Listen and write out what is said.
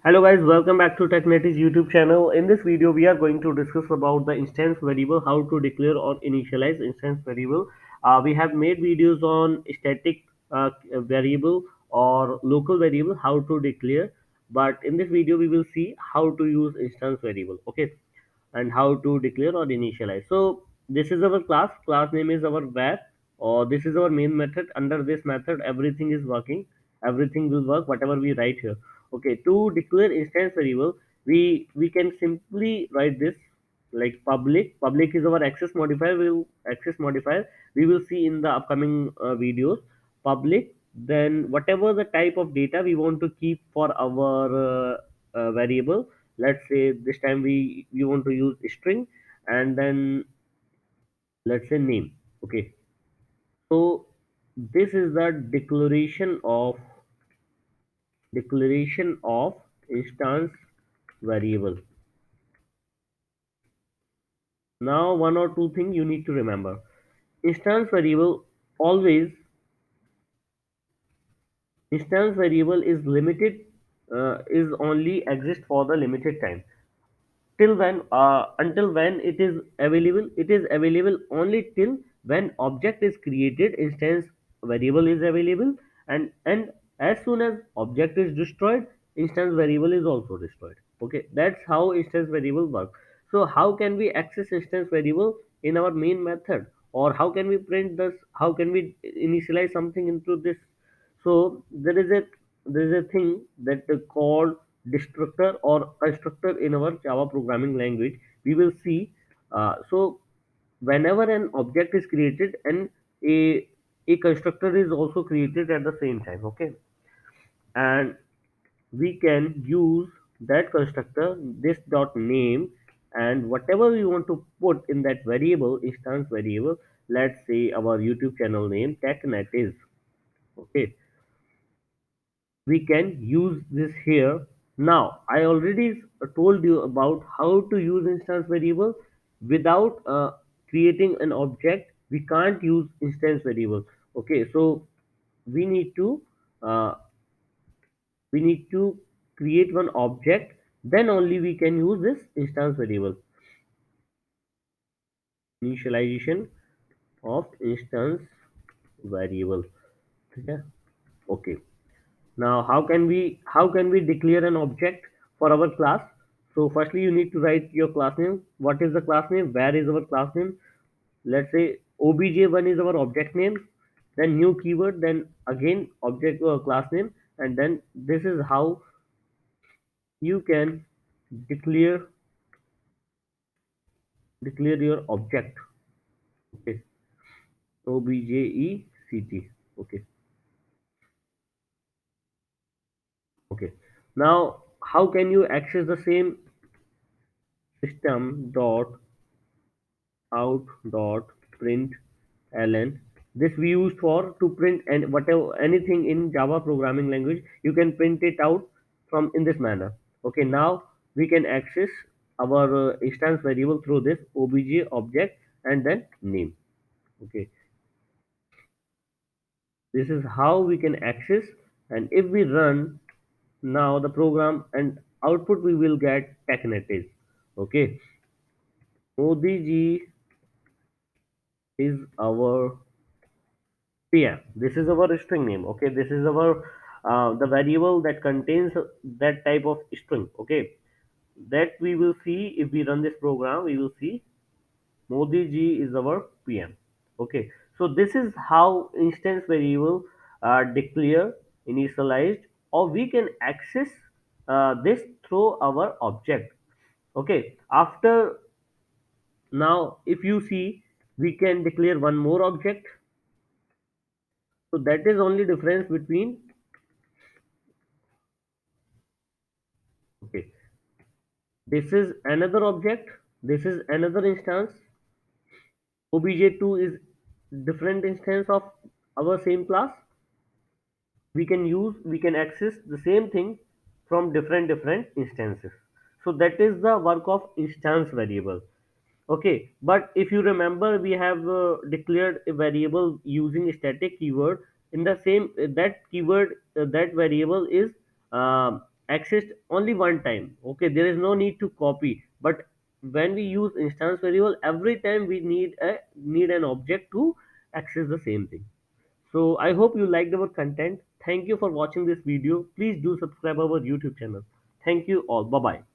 Hello guys, welcome back to TechNetics YouTube channel. In this video, we are going to discuss about the instance variable, how to declare or initialize instance variable. We have made videos on static variable or local variable, how to declare. But in this video, we will see how to use instance variable. Okay, and how to declare or initialize. So this is our class name is our var, or this is our main method. Under this method everything is working, everything will work whatever we write here. Okay, to declare instance variable, we can simply write this like public is our access modifier. We will see in the upcoming videos. Public, then whatever the type of data we want to keep for our variable. Let's say this time we want to use string, and then let's say name. Okay, so this is the declaration of instance variable. Now one or two things you need to remember. Instance variable always instance variable is limited, is only exist for the limited time. Till when, until when it is available only till when object is created, instance variable is available. And as soon as object is destroyed, instance variable is also destroyed. Okay, that's how instance variable work. So how can we access instance variable in our main method, or how can we print this, how can we initialize something into this? So there is a thing that is called destructor or constructor in our Java programming language. We will see. So whenever an object is created, and a a constructor is also created at the same time. Okay, and we can use that constructor, this dot name, and whatever we want to put in that variable, instance variable. Let's say our YouTube channel name TechNet is. Okay, we can use this here. Now I already told you about how to use instance variable. Without creating an object, we can't use instance variable. Okay, so we need to uh, we need to create one object, then only we can use this instance variable. Initialization of instance variable. Okay. Okay. Now, how can we declare an object for our class? So firstly, you need to write your class name. What is the class name? Where is our class name? Let's say obj1 is our object name. Then new keyword. Then again object class name. And then this is how you can declare declare your object. Okay, object. Okay, okay. Now, how can you access the same system dot out dot print ln? This we used for to print and whatever anything in Java programming language, you can print it out from in this manner. Okay, now we can access our instance variable through this obj object and then name. Okay, this is how we can access. And if we run now the program, and output we will get technet is. Okay, odg is our PM. This is our string name. Okay, this is our the variable that contains that type of string. Okay, that we will see if we run this program. We will see Modi ji is our PM. Okay, so this is how instance variable declare, initialized, or we can access this through our object. Okay, after now, if you see, we can declare one more object. So that is only difference between. Okay, this is another object, this is another instance. Obj2 is different instance of our same class. We can access the same thing from different instances. So that is the work of instance variable. Okay, but if you remember, we have declared a variable using a static keyword. In the same that keyword, that variable is accessed only one time. Okay, there is no need to copy. But when we use instance variable, every time we need an object to access the same thing. So I hope you liked our content. Thank you for watching this video. Please do subscribe our YouTube channel. Thank you all. Bye bye.